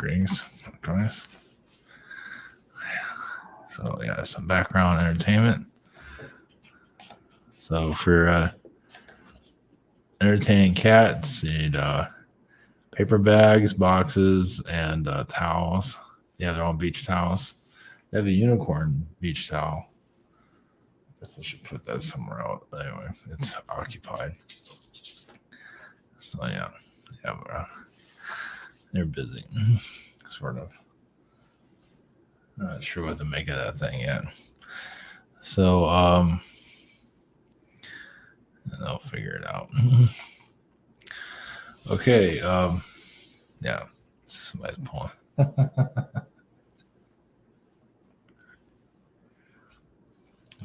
greetings, guys. So yeah, some background entertainment. So for entertaining cats, you need paper bags, boxes, and towels. Yeah, they're all beach towels. They have a unicorn beach towel. I guess I should put that somewhere else. Anyway, it's occupied. So yeah, they're busy, sort of. Not sure what to make of that thing yet. So and I'll figure it out. Okay, yeah, somebody's pulling.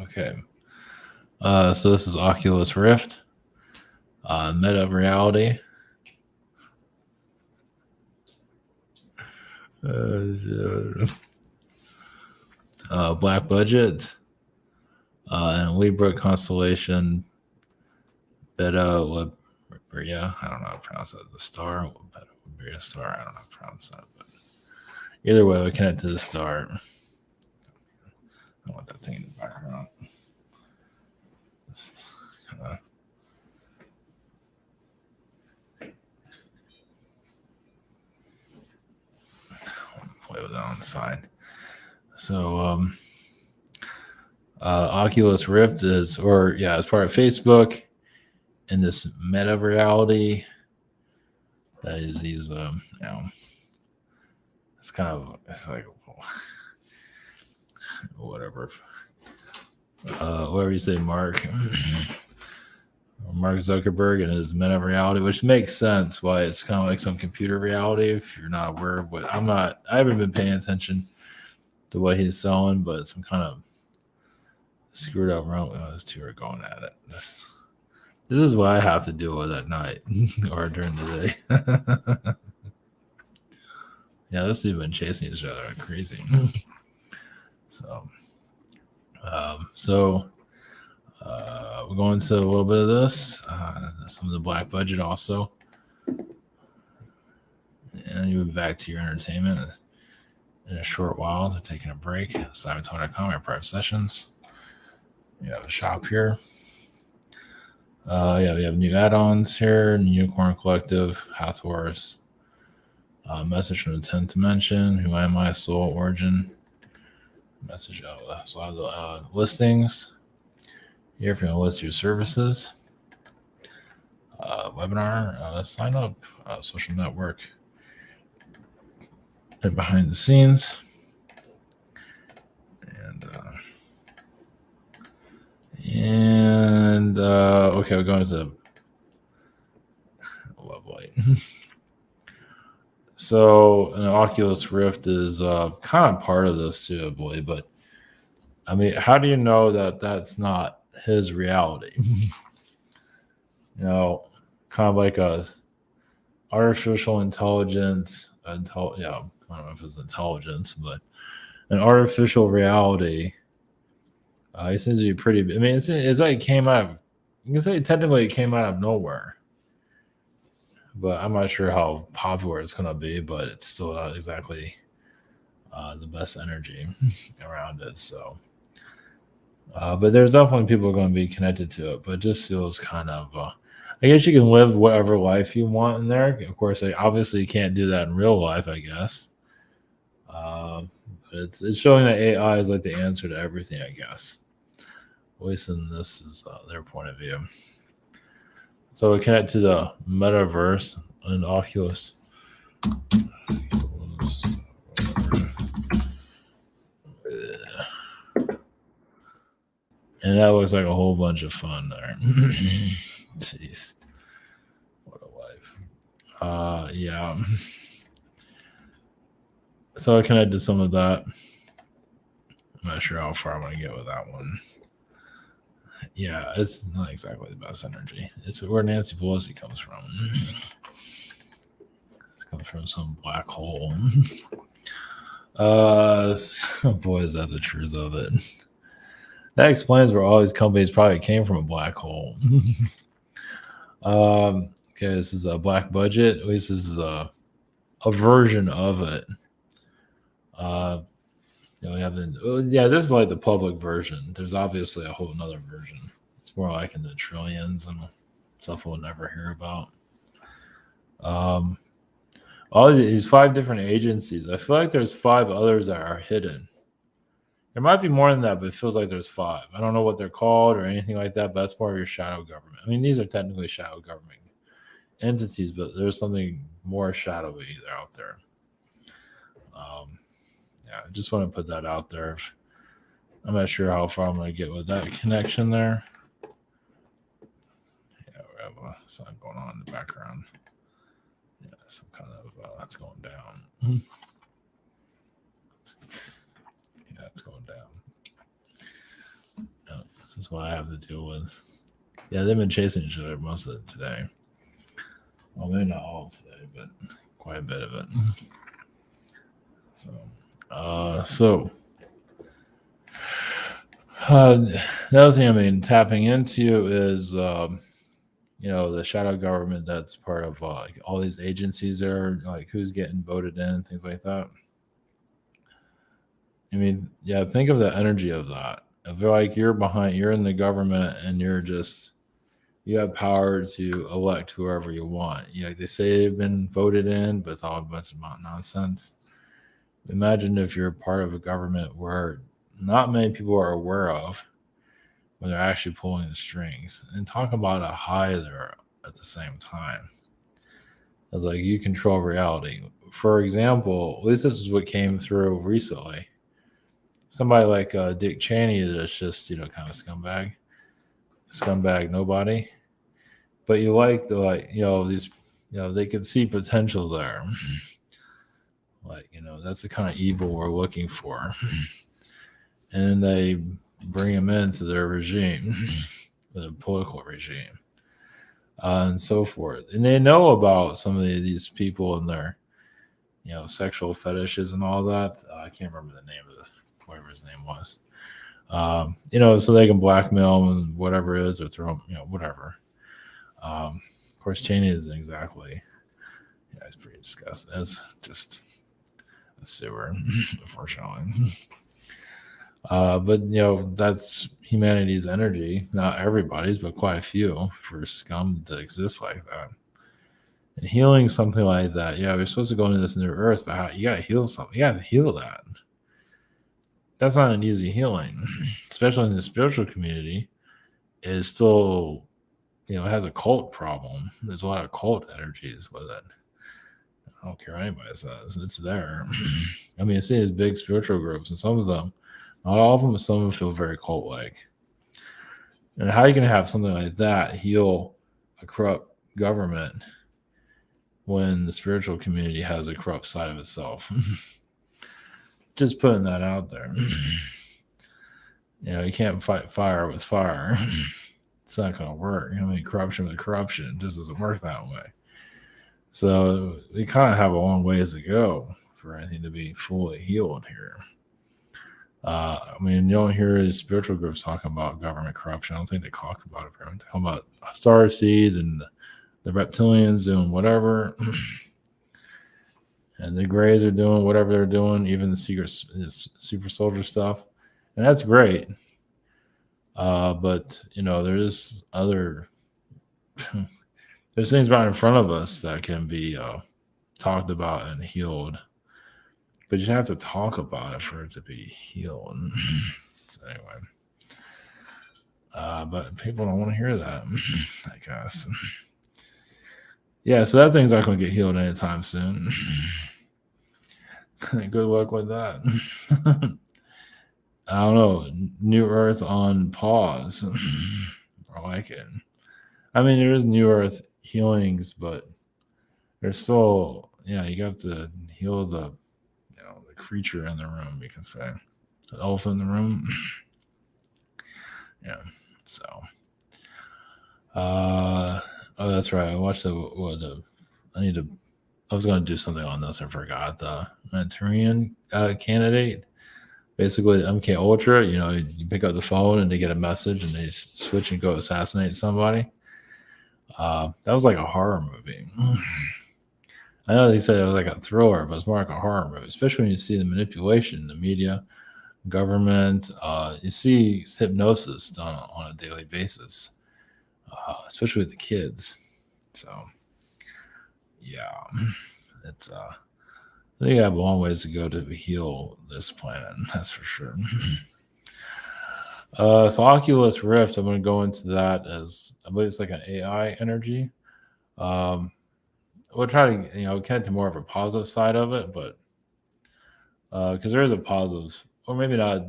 Okay, so this is Oculus Rift, meta reality. Black budget, and Libra Constellation, beta Libra. I don't know how to pronounce that. The star, beta star. I don't know how to pronounce that, but either way, we connect to the star. I want that thing in the background. Just kind of. Play with that on the side. So Oculus Rift is part of Facebook in this meta reality. That is these it's like whatever you say, Mark Zuckerberg and his meta reality, which makes sense why it's kind of like some computer reality if you're not aware of what I haven't been paying attention to what he's selling, but some kind of screwed up wrong. Those two are going at it. This is what I have to deal with at night or during the day. Yeah, those two have been chasing each other like crazy. So we're going to a little bit of this, some of the black budget also. And you move back to your entertainment in a short while. They're taking a break. Cybertone.com, our private sessions. You have a shop here. We have new add-ons here. Unicorn Collective, Hathors. Message from the 10th Dimension. Who am I? Soul Origin. Message of so I have the listings here if you want to list your services. Webinar, sign up, social network, and behind the scenes. Okay, we're going to Love Light. So an Oculus Rift is kind of part of this too, I believe. But I mean, how do you know that that's not his reality? Kind of like a artificial intelligence. I don't know if it's intelligence, but an artificial reality. It seems to be pretty. I mean, it's like it came out of. You can say technically it came out of nowhere, but I'm not sure how popular it's going to be. But it's still not exactly the best energy around it. So, but there's definitely people going to be connected to it. But it just feels kind of. I guess you can live whatever life you want in there. Of course, obviously you can't do that in real life, I guess. But it's showing that AI is like the answer to everything, I guess. At least in this is their point of view. So we connect to the metaverse and Oculus. And that looks like a whole bunch of fun there. Jeez. What a life. Yeah. So I connected to some of that. I'm not sure how far I want to get with that one. Yeah, it's not exactly the best energy. It's where Nancy Pelosi comes from. It comes from some black hole. Boy, is that the truth of it. That explains where all these companies probably came from, a black hole. Okay, this is a black budget. At least this is a a version of it. We have this is like the public version. There's obviously a whole another version. It's more like in the trillions and stuff we'll never hear about. All these 5 different agencies. I feel like there's 5 others that are hidden. There might be more than that, but it feels like there's 5. I don't know what they're called or anything like that, but that's part of your shadow government. I mean, these are technically shadow government entities, but there's something more shadowy out there. I just want to put that out there. I'm not sure how far I'm going to get with that connection there. Yeah, we have something going on in the background. Yeah, some kind of that's going down. Yeah, it's going down. Yeah, this is what I have to deal with. Yeah, they've been chasing each other most of it today. Well, maybe not all today, but quite a bit of it. So, another thing, I mean, tapping into is, the shadow government that's part of like all these agencies there, like who's getting voted in, things like that. I mean, yeah, think of the energy of that. I feel like you're in the government and you have power to elect whoever you want. Like they say they've been voted in, but it's all a bunch of nonsense. Imagine if you're part of a government where not many people are aware of when they're actually pulling the strings, and talk about a high there at the same time. It's like you control reality. For example, at least this is what came through recently. Somebody like Dick Cheney that's just kind of scumbag nobody, but you like these they can see potential there. Like that's the kind of evil we're looking for, and they bring him into their regime, the political regime, and so forth. And they know about some of these people and their, sexual fetishes and all that. I can't remember the name of whatever his name was. So they can blackmail him and whatever it is, or throw him, whatever. Of course, Cheney isn't exactly. Yeah, it's pretty disgusting. That's just a sewer, unfortunately. But that's humanity's energy. Not everybody's, but quite a few for scum to exist like that. And healing something like that, we're supposed to go into this new earth, but you got to heal something. You got to heal that. That's not an easy healing, especially in the spiritual community. It's still, it has a cult problem. There's a lot of cult energies with it. I don't care what anybody says. It's there. I mean, I see these big spiritual groups, and some of them, not all of them, but some of them feel very cult-like. And how are you going to have something like that heal a corrupt government when the spiritual community has a corrupt side of itself? Just putting that out there. You can't fight fire with fire. It's not going to work. Corruption with corruption. It just doesn't work that way. So we kind of have a long ways to go for anything to be fully healed here. You don't hear these spiritual groups talking about government corruption. I don't think they talk about it. They're talking about star seeds and the reptilians doing whatever. And the Greys are doing whatever they're doing, even the super soldier stuff. And that's great. But, there is there's things right in front of us that can be talked about and healed. But you have to talk about it for it to be healed. So anyway. But people don't want to hear that, I guess. Yeah, so that thing's not going to get healed anytime soon. Good luck with that. I don't know. New Earth on pause. I like it. There is New Earth healings, but there's still, you have to heal the creature in the room, you can say. The elephant in the room. Yeah, so. Oh, that's right. I watched I was going to do something on this. I forgot. The Manchurian candidate. Basically, MK Ultra, you pick up the phone and they get a message and they switch and go assassinate somebody. That was like a horror movie. I know they said it was like a thriller, but it's more like a horror movie, especially when you see the manipulation in the media, government. You see hypnosis done on a daily basis, especially with the kids. So, yeah, it's I think I have a long ways to go to heal this planet. That's for sure. So Oculus Rift, I'm going to go into that as I believe it's like an AI energy. Um, we'll try to get to more of a positive side of it, but because there is a positive, or maybe not.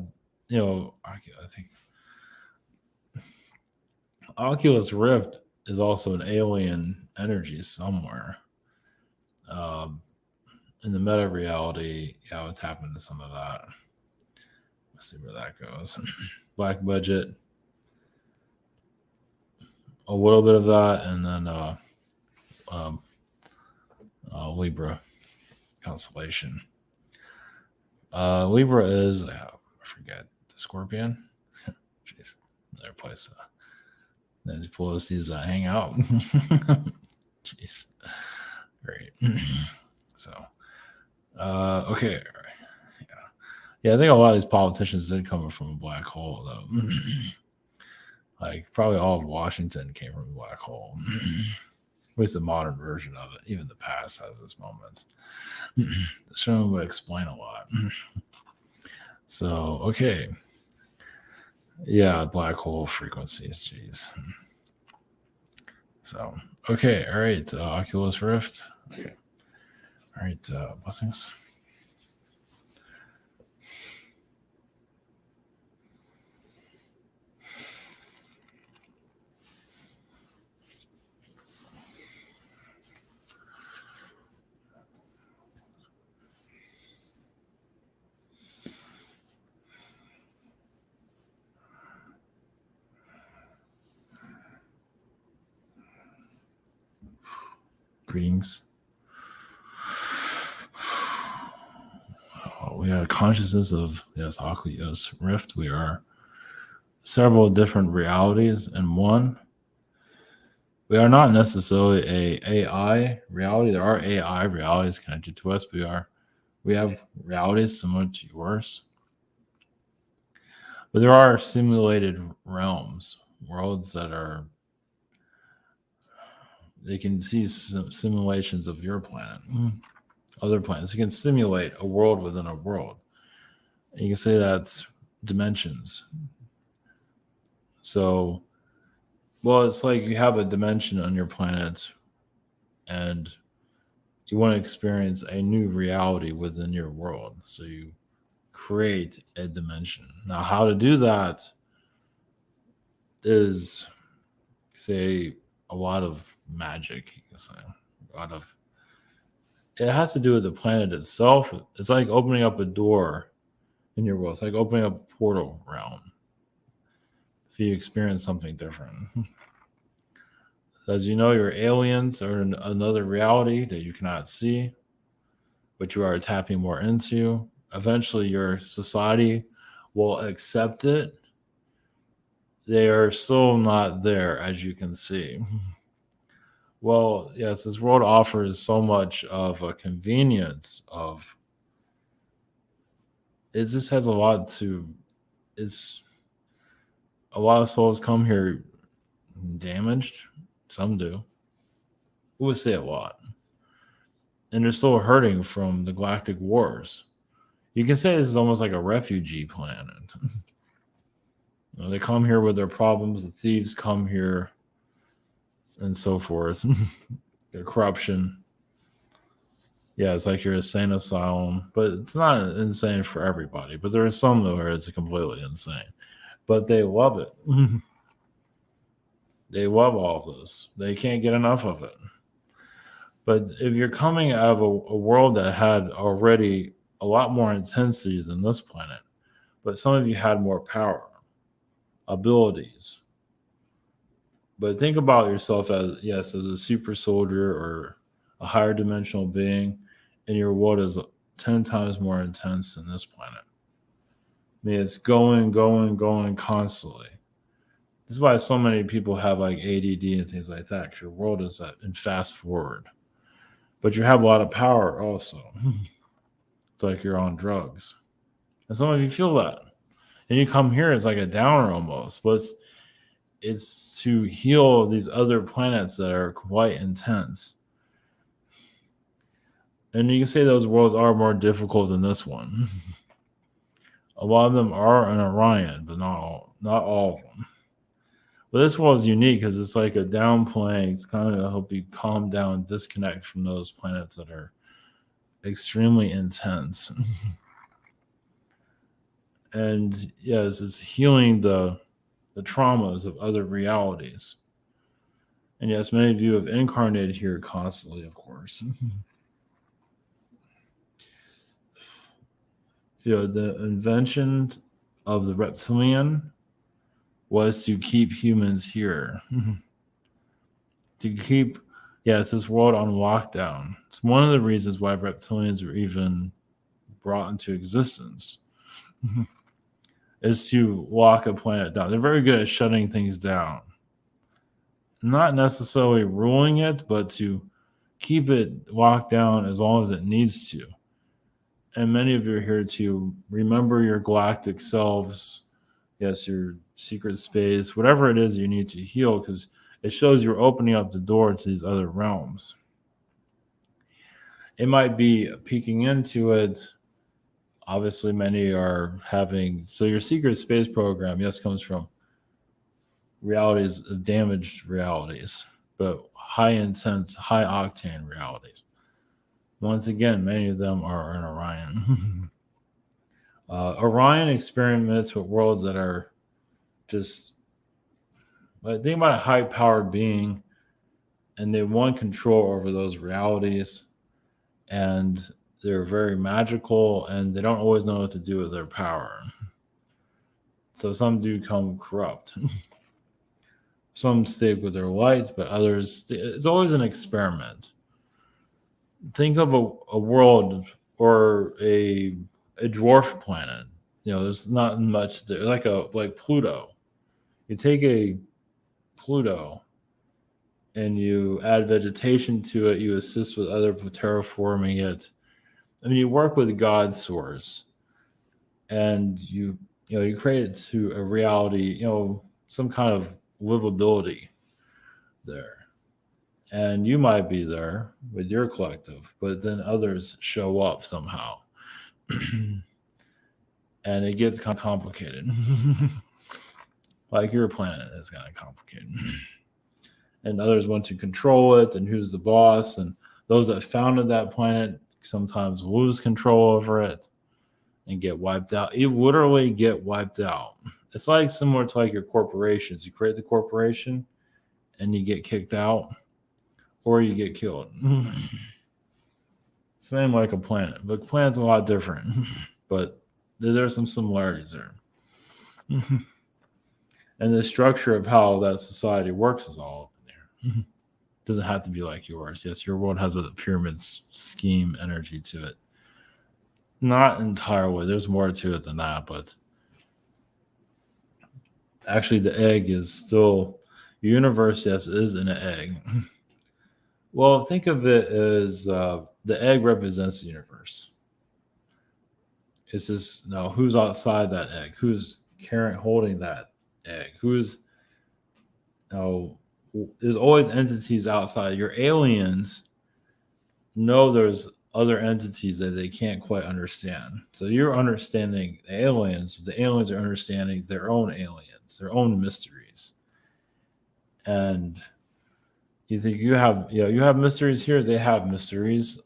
I think Oculus Rift is also an alien energy somewhere. Um, in the meta reality, yeah, what's happened to some of that? Let's see where that goes. Black budget, a little bit of that, and then um, Libra Constellation. Libra is I forget the Scorpion. Jeez, another place. Nancy Pelosi's hang out. Jeez, great. So, okay, yeah. I think a lot of these politicians did come from a black hole, though. Like probably all of Washington came from a black hole. At least the modern version of it. Even the past has its moments. The show would explain a lot. So, okay. Yeah, black hole frequencies. Jeez. So, okay. All right. Oculus Rift. Okay. All right. Blessings. Greetings. We are consciousness of, yes, Oculus Rift. We are several different realities in one. We are not necessarily a AI reality. There are AI realities connected to us. We have realities similar to yours. But there are simulated realms, worlds that are, they can see simulations of your planet, other planets. You can simulate a world within a world. And you can say that's dimensions. So, well, it's like you have a dimension on your planet and you want to experience a new reality within your world. So you create a dimension. Now, how to do that is, say, a lot of magic. You can say a lot of. It has to do with the planet itself. It's like opening up a door in your world. It's like opening up a portal realm. If you experience something different, as you know, you're aliens or in another reality that you cannot see, but you are tapping more into. Eventually, your society will accept it. They are still not there, as you can see. Well, yes, this world offers so much of a convenience of it just has a lot to it's a lot of souls come here damaged. Some do. Who would say a lot? And they're still hurting from the galactic wars. You can say this is almost like a refugee planet. They come here with their problems, the thieves come here and so forth. Their corruption. Yeah, it's like you're a insane asylum, but it's not insane for everybody. But there are some where it's completely insane. But they love it. They love all of this. They can't get enough of it. But if you're coming out of a world that had already a lot more intensity than this planet, but some of you had more power, abilities. But think about yourself as, yes, as a super soldier or a higher dimensional being, and your world is 10 times more intense than this planet. I mean, it's going constantly. This is why so many people have like ADD and things like that, because your world is in fast forward. but you have a lot of power also. It's like you're on drugs. And some of you feel that. And you come here, it's like a downer almost. But it's to heal these other planets that are quite intense. And you can say those worlds are more difficult than this one. A lot of them are in Orion, but not all of them. But this world is unique because it's like a downplaying. It's kind of to help you calm down, disconnect from those planets that are extremely intense. And yes, it's healing the traumas of other realities. And yes, many of you have incarnated here constantly, of course. The invention of the reptilian was to keep humans here. To keep, this world on lockdown. It's one of the reasons why reptilians were even brought into existence. Is to lock a planet down. They're very good at shutting things down. Not necessarily ruling it, but to keep it locked down as long as it needs to. And many of you are here to remember your galactic selves, yes, your secret space, whatever it is you need to heal, because it shows you're opening up the door to these other realms. It might be peeking into it. Obviously, many are having, so your secret space program, yes, comes from realities of damaged realities, but high intense, high octane realities. Once again, many of them are in Orion. Orion experiments with worlds that are just, think about a high powered being, and they want control over those realities, and they're very magical, and they don't always know what to do with their power. So some do come corrupt. Some stick with their light, but others, it's always an experiment. Think of a world or a dwarf planet. There's not much there, like Pluto. You take a Pluto and you add vegetation to it, you assist with other terraforming it. I mean, you work with God's source, and you create it to a reality, some kind of livability there. And you might be there with your collective, but then others show up somehow. And it gets kind of complicated. Like your planet is kind of complicated. And others want to control it, and who's the boss, and those that founded that planet sometimes lose control over it and get wiped out. You literally get wiped out. It's like similar to like your corporations. You create the corporation and you get kicked out, or you get killed. Same like a planet, but planet's a lot different. But there are some similarities there. And the structure of how that society works is all up in there. Doesn't have to be like yours. Yes, your world has a pyramid scheme energy to it. Not entirely. There's more to it than that, but actually the egg is still, universe, yes, is in an egg. Well, think of it as the egg represents the universe. It's just, who's outside that egg? Who's holding that egg? Who's, there's always entities outside. Your aliens know there's other entities that they can't quite understand. So you're understanding the aliens are understanding their own aliens, their own mysteries. And you think you have mysteries here, they have mysteries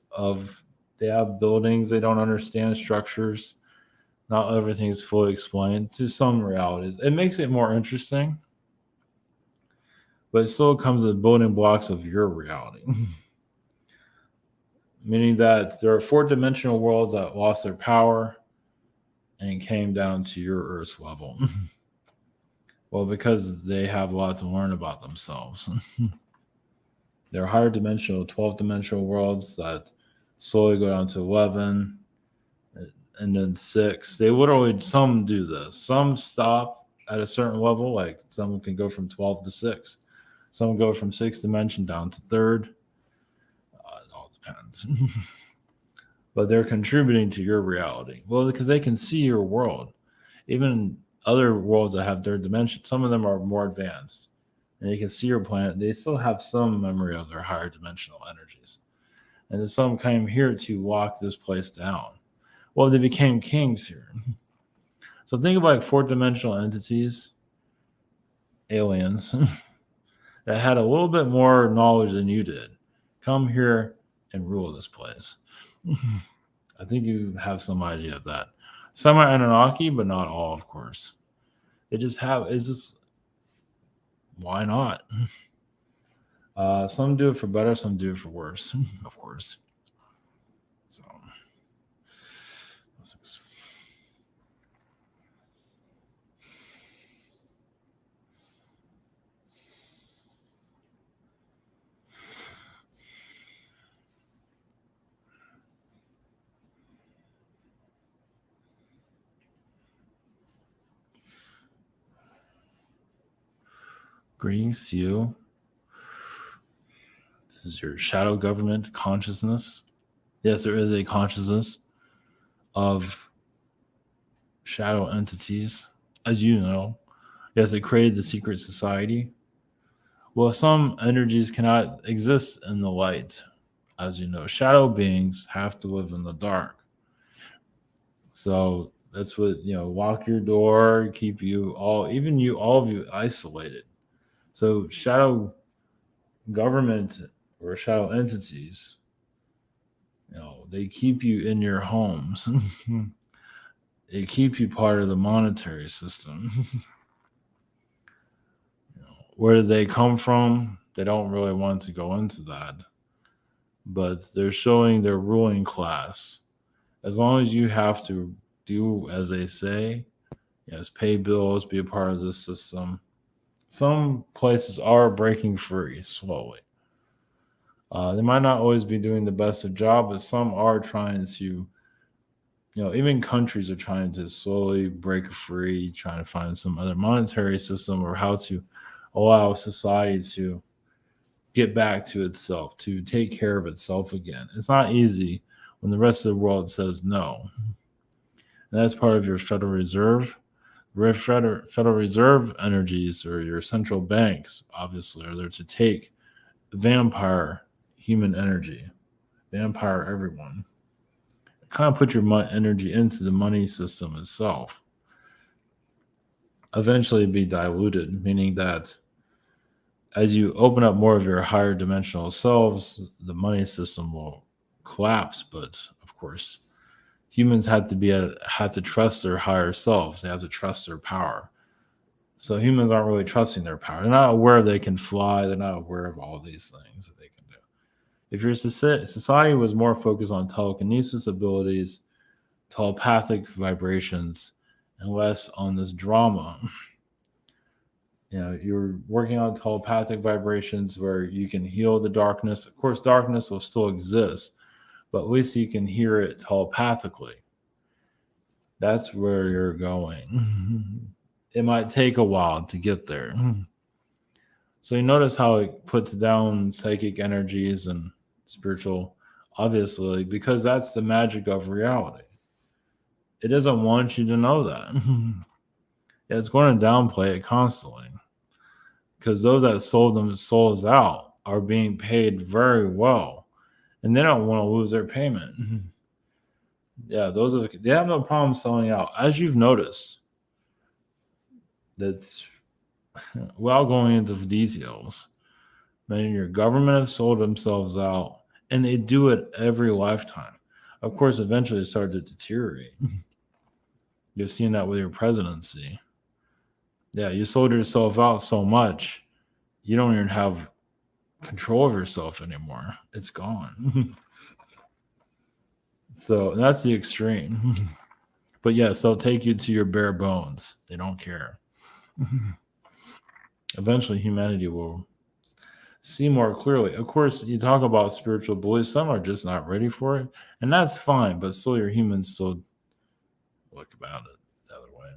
they have buildings they don't understand, structures. Not everything is fully explained to some realities. It makes it more interesting, but it still comes with building blocks of your reality. Meaning that there are 4-dimensional worlds that lost their power and came down to your Earth's level. Well, because they have a lot to learn about themselves. There are higher dimensional, 12-dimensional worlds that slowly go down to 11 and then 6. They literally, some do this. Some stop at a certain level, like some can go from 12 to 6. Some go from 6th dimension down to 3rd. It all Depends. But they're contributing to your reality. Well, because they can see your world. Even other worlds that have their dimension, some of them are more advanced. And you can see your planet. They still have some memory of their higher dimensional energies. And then some came here to lock this place down. Well, they became kings here. So think about like fourth dimensional entities, aliens, that had a little bit more knowledge than you did. Come here and rule this place. I think you have some idea of that. Some are Anunnaki, but not all, of course. It's just, why not? Some do it for better, some do it for worse, of course. So, greetings to you. This is your shadow government consciousness. Yes, there is a consciousness of shadow entities, as you know. Yes, they created the secret society. Well, some energies cannot exist in the light, as you know. Shadow beings have to live in the dark. So that's what, lock your door, keep you all of you isolated. So shadow government or shadow entities, they keep you in your homes. They keep you part of the monetary system. Where did they come from? They don't really want to go into that. But they're showing their ruling class. As long as you have to do as they say, yes, pay bills, be a part of this system. Some places are breaking free slowly. They might not always be doing the best of job, but some are trying to, even countries are trying to slowly break free, trying to find some other monetary system or how to allow society to get back to itself, to take care of itself again. It's not easy when the rest of the world says no. And that's part of your Federal Reserve. Federal Reserve energies, or your central banks, obviously, are there to take vampire human energy, vampire everyone. Kind of put your energy into the money system itself. Eventually be diluted, meaning that as you open up more of your higher dimensional selves, the money system will collapse. But of course, humans have to trust their higher selves. They have to trust their power. So humans aren't really trusting their power. They're not aware they can fly. They're not aware of all these things that they can do. If your society was more focused on telekinesis abilities, telepathic vibrations, and less on this drama, you're working on telepathic vibrations where you can heal the darkness. Of course, darkness will still exist, but at least you can hear it telepathically. That's where you're going. It might take a while to get there. So you notice how it puts down psychic energies and spiritual, obviously, because that's the magic of reality. It doesn't want you to know that. It's going to downplay it constantly. Because those that sold them souls out are being paid very well, and they don't want to lose their payment. They have no problem selling out, as you've noticed. That's without going into details. Many your government have sold themselves out, and they do it every lifetime. Of course, eventually it started to deteriorate. You've seen that with your presidency. Yeah, you sold yourself out so much, you don't even have control of yourself anymore. It's gone. So that's the extreme. But yes, they'll take you to your bare bones. They don't care. Eventually, humanity will see more clearly. Of course, you talk about spiritual beliefs. Some are just not ready for it, and that's fine. But still, your humans still look about it the other way.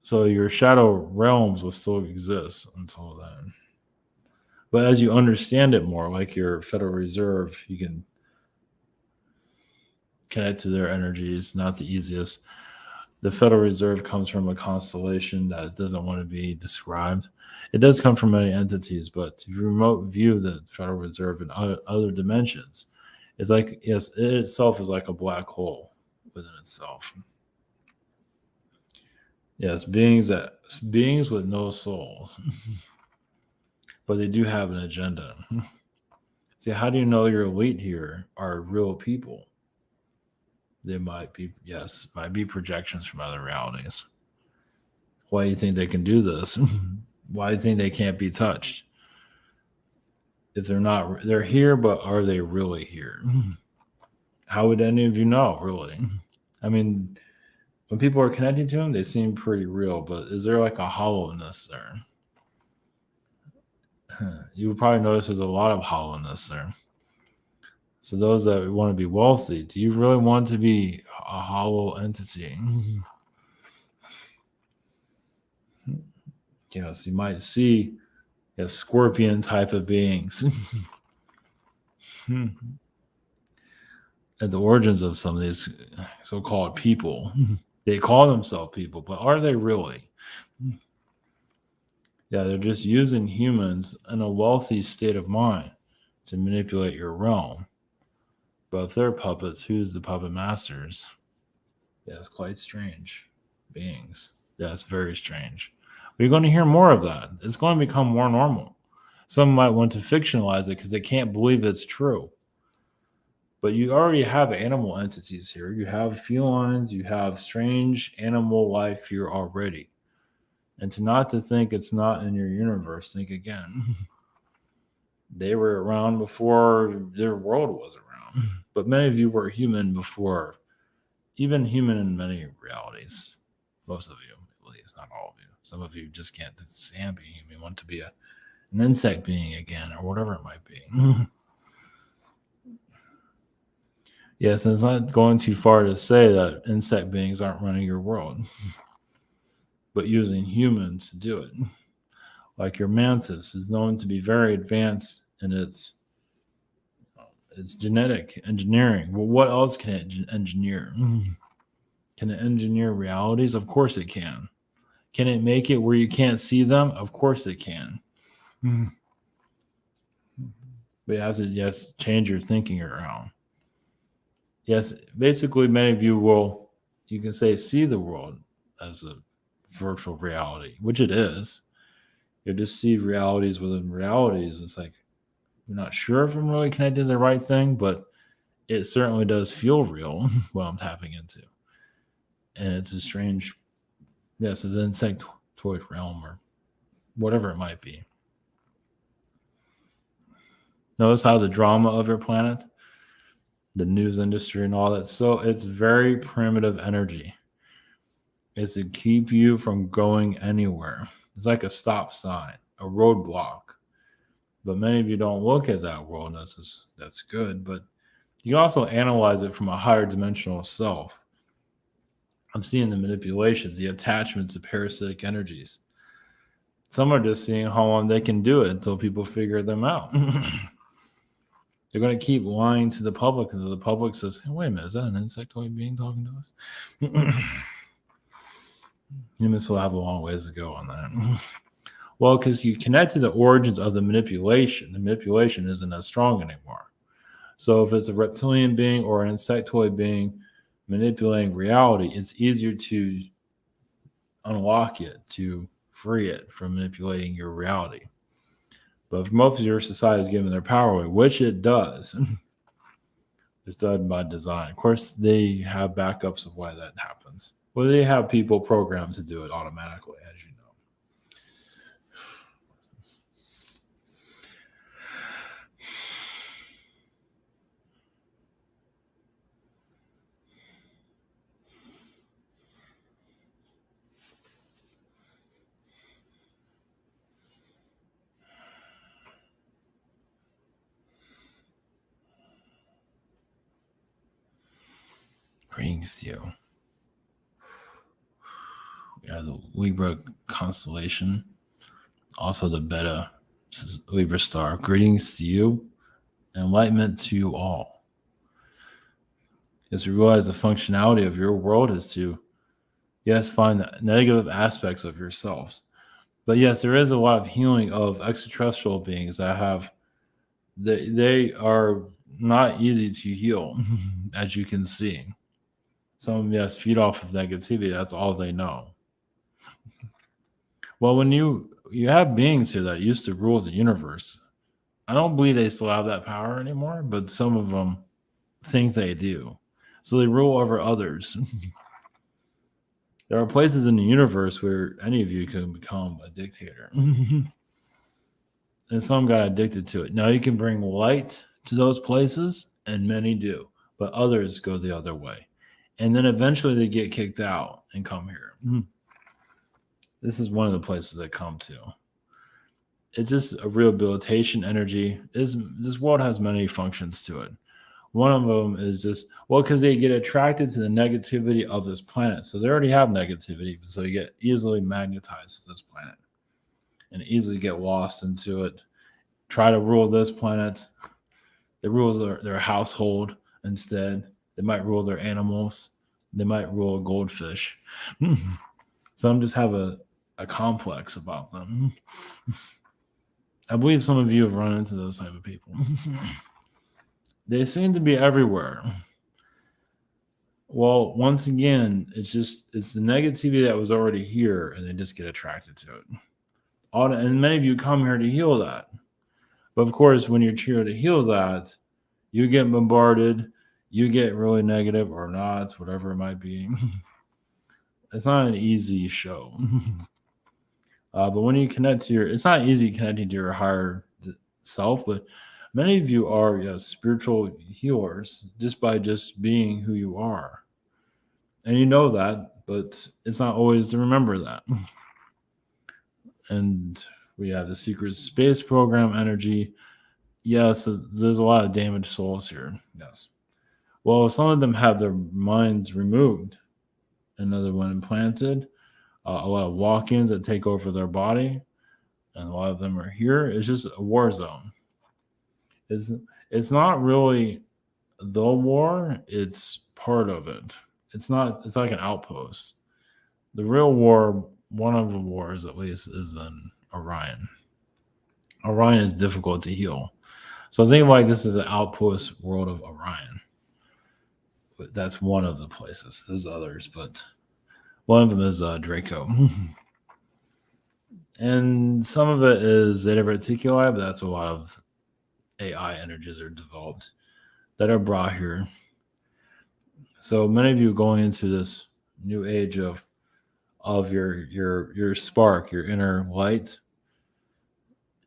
So your shadow realms will still exist until then. But as you understand it more, like your Federal Reserve, you can connect to their energies. Not the easiest. The Federal Reserve comes from a constellation that doesn't want to be described. It does come from many entities, but if you remote view the Federal Reserve in other dimensions, it's like, yes, it itself is like a black hole within itself. Yes, beings with no souls, but they do have an agenda. See, how do you know your elite here are real people? They might be, yes, might be projections from other realities. Why do you think they can do this? Why do you think they can't be touched? If they're not, they're here, but are they really here? How would any of you know, really? I mean, when people are connecting to them, they seem pretty real, but is there like a hollowness there? You would probably notice there's a lot of hollowness there. So those that want to be wealthy, do you really want to be a hollow entity? Yes, you might see scorpion type of beings at the origins of some of these so-called people. They call themselves people, but are they really? Yeah, they're just using humans in a wealthy state of mind to manipulate your realm. But if they're puppets, who's the puppet masters? Yeah, it's quite strange beings. Yeah, it's very strange. But you're going to hear more of that. It's going to become more normal. Some might want to fictionalize it because they can't believe it's true. But you already have animal entities here. You have felines, you have strange animal life here already. And to think it's not in your universe, think again. They were around before their world was around. But many of you were human before, even human in many realities. Most of you, at least, not all of you. Some of you just can't stand being human, want to be an insect being again, or whatever it might be. Yes, and it's not going too far to say that insect beings aren't running your world, but using humans to do it. Like your mantis is known to be very advanced in its genetic engineering. Well, what else can it engineer? Can it engineer realities? Of course it can. Can it make it where you can't see them? Of course it can. But you have to, yes, change your thinking around. Yes, basically, many of you will, you can say, see the world as a virtual reality, which it is. You just see realities within realities. It's like, I'm not sure if I'm really connected to the right thing, but it certainly does feel real what I'm tapping into. And it's a strange, yes, it's an insectoid realm or whatever it might be. Notice how the drama of your planet, the news industry and all that, so it's very primitive energy. It's to keep you from going anywhere. It's like a stop sign, a roadblock. But many of you don't look at that world. That's good. But you can also analyze it from a higher dimensional self. I'm seeing the manipulations, the attachments to parasitic energies. Some are just seeing how long they can do it until people figure them out. They're going to keep lying to the public until the public says, hey, wait a minute, is that an insectoid being talking to us? Humans will have a long ways to go on that. Well, because you connect to the origins of the manipulation isn't as strong anymore. So if it's a reptilian being or an insectoid being manipulating reality, it's easier to unlock it, to free it from manipulating your reality. But if most of your society is giving their power away, which it does, it's done by design. Of course, they have backups of why that happens. Well, they have people programmed to do it automatically, as you know. Greetings to you. We have the Libra Constellation, also the Beta Libra star. Greetings to you. Enlightenment to you all. As you realize the functionality of your world is to, yes, find the negative aspects of yourselves. But yes, there is a lot of healing of extraterrestrial beings that have, they are not easy to heal, as you can see. Some, yes, feed off of negativity. That's all they know. Well, when you have beings here that used to rule the universe, I don't believe they still have that power anymore, but some of them think they do. So they rule over others. There are places in the universe where any of you can become a dictator. And some got addicted to it. Now you can bring light to those places, and many do, but others go the other way. And then eventually they get kicked out and come here. This is one of the places they come to. It's just a rehabilitation energy. This world has many functions to it. One of them is just, well, because they get attracted to the negativity of this planet. So they already have negativity, so you get easily magnetized to this planet and easily get lost into it. Try to rule this planet. They rule their household instead. They might rule their animals. They might rule a goldfish. Some just have a complex about them. I believe some of you have run into those type of people. They seem to be everywhere. Well, once again, it's the negativity that was already here, and they just get attracted to it. And many of you come here to heal that. But of course, when you're here to heal that, you get bombarded, you get really negative or not, whatever it might be. It's not an easy show. But when you connect to it's not easy connecting to your higher self, but many of you are spiritual healers just by just being who you are. And you know that, but it's not always to remember that. And we have the secret space program energy. Yes, there's a lot of damaged souls here. Yes. Well, some of them have their minds removed, another one implanted. A lot of walk-ins that take over their body, and a lot of them are here. It's just a war zone. It's not really the war, it's part of it. It's like an outpost. The real war, one of the wars at least, is in Orion. Orion is difficult to heal. So think like this is an outpost world of Orion. That's one of the places. There's others, but one of them is Draco. And some of it is Zeta Reticuli, but that's a lot of AI energies are developed that are brought here. So many of you going into this new age of your spark, your inner light,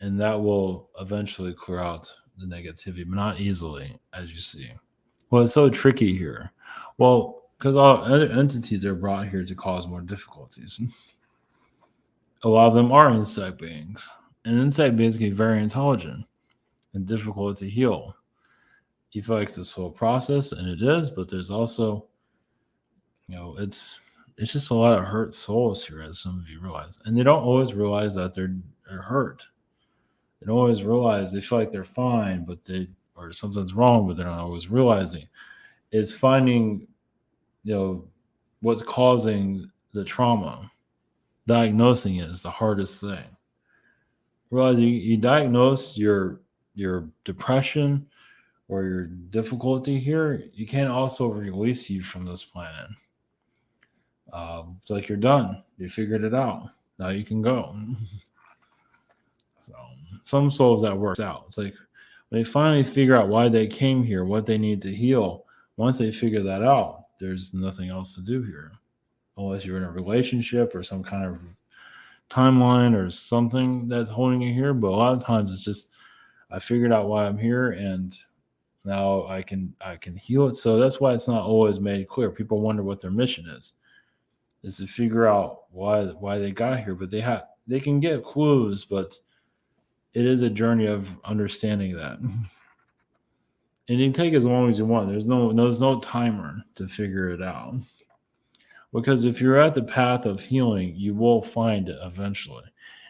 and that will eventually clear out the negativity, but not easily, as you see. Well, it's so tricky here. Well, because all other entities are brought here to cause more difficulties. A lot of them are insect beings, and insect beings can be very intelligent and difficult to heal. You feel like it's a slow process, and it is, but there's also, it's just a lot of hurt souls here, as some of you realize. And they don't always realize that they're hurt. They don't always realize, they feel like they're fine, or something's wrong, but they're not always realizing. It's finding, what's causing the trauma. Diagnosing it is the hardest thing. Realize you diagnose your depression or your difficulty here, you can't also release you from this planet. It's like you're done. You figured it out. Now you can go. So some souls that works out. It's like when they finally figure out why they came here, what they need to heal. Once they figure that out, there's nothing else to do here. Unless you're in a relationship or some kind of timeline or something that's holding you here. But a lot of times it's just, I figured out why I'm here, and now I can heal it. So that's why it's not always made clear. People wonder what their mission is to figure out why they got here. But they can get clues, but it is a journey of understanding that. And you can take as long as you want. There's no timer to figure it out. Because if you're at the path of healing, you will find it eventually.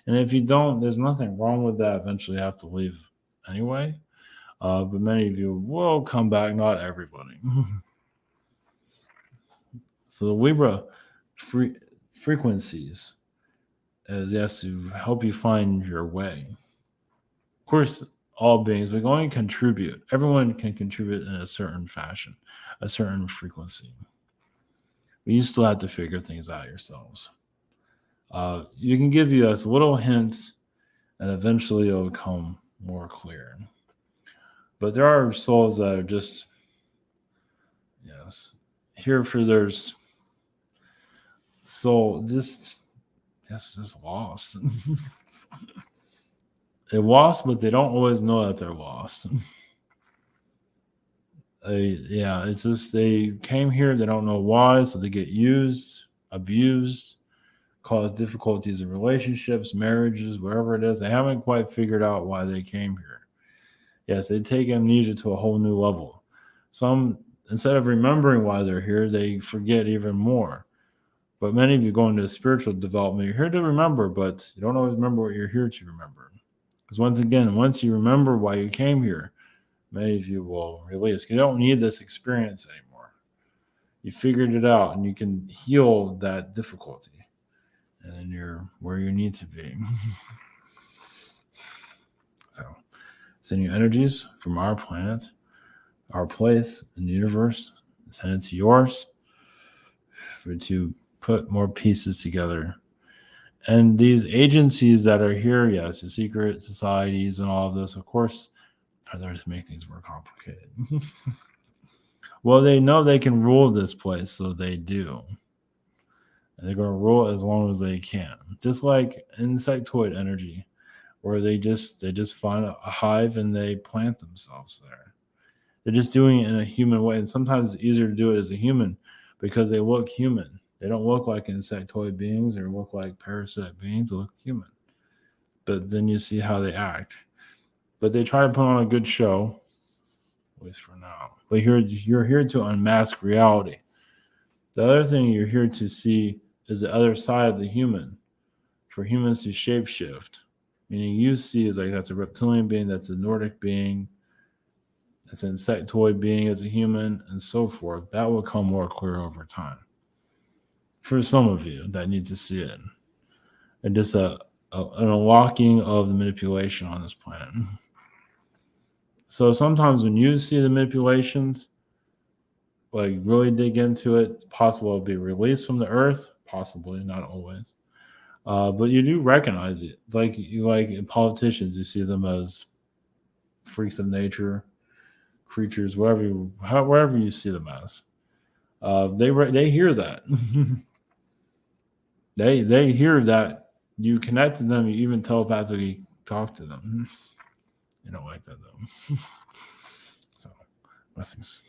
And if you don't, there's nothing wrong with that. Eventually, you have to leave anyway. But many of you will come back, not everybody. So the Libra frequencies is yes to help you find your way. Of course, all beings, we're going to contribute. Everyone can contribute in a certain fashion, a certain frequency. But you still have to figure things out yourselves. You can give you us little hints, and eventually it'll become more clear. But there are souls that are just, yes, here for their soul, just lost. They're lost, but they don't always know that they're lost. It's just they came here, they don't know why, so they get used, abused, cause difficulties in relationships, marriages, wherever it is. They haven't quite figured out why they came here. Yes, they take amnesia to a whole new level. Some, instead of remembering why they're here, they forget even more. But many of you go into spiritual development, you're here to remember, but you don't always remember what you're here to remember. Because once you remember why you came here, many of you will release. You don't need this experience anymore. You figured it out, and you can heal that difficulty. And then you're where you need to be. So, send you energies from our planet, our place in the universe, send it to yours to put more pieces together. And these agencies that are here, yes, the secret societies and all of this, of course, are there to make things more complicated. Well, they know they can rule this place, so they do. And they're going to rule as long as they can. Just like insectoid energy, where they just find a hive and they plant themselves there. They're just doing it in a human way. And sometimes it's easier to do it as a human because they look human. They don't look like insectoid beings or look like parasite beings. They look human. But then you see how they act. But they try to put on a good show, at least for now. But you're here to unmask reality. The other thing you're here to see is the other side of the human. For humans to shapeshift. Meaning you see is like that's a reptilian being, that's a Nordic being, that's an insectoid being as a human, and so forth. That will come more clear over time. For some of you that need to see it. And just an unlocking of the manipulation on this planet. So sometimes when you see the manipulations, like really dig into it, it's possible it'll be released from the earth, possibly, not always. But you do recognize it. It's like politicians, you see them as freaks of nature, creatures, wherever you see them as. They hear that. they hear that you connect to them. You even telepathically talk to them. You don't like that though. So blessings.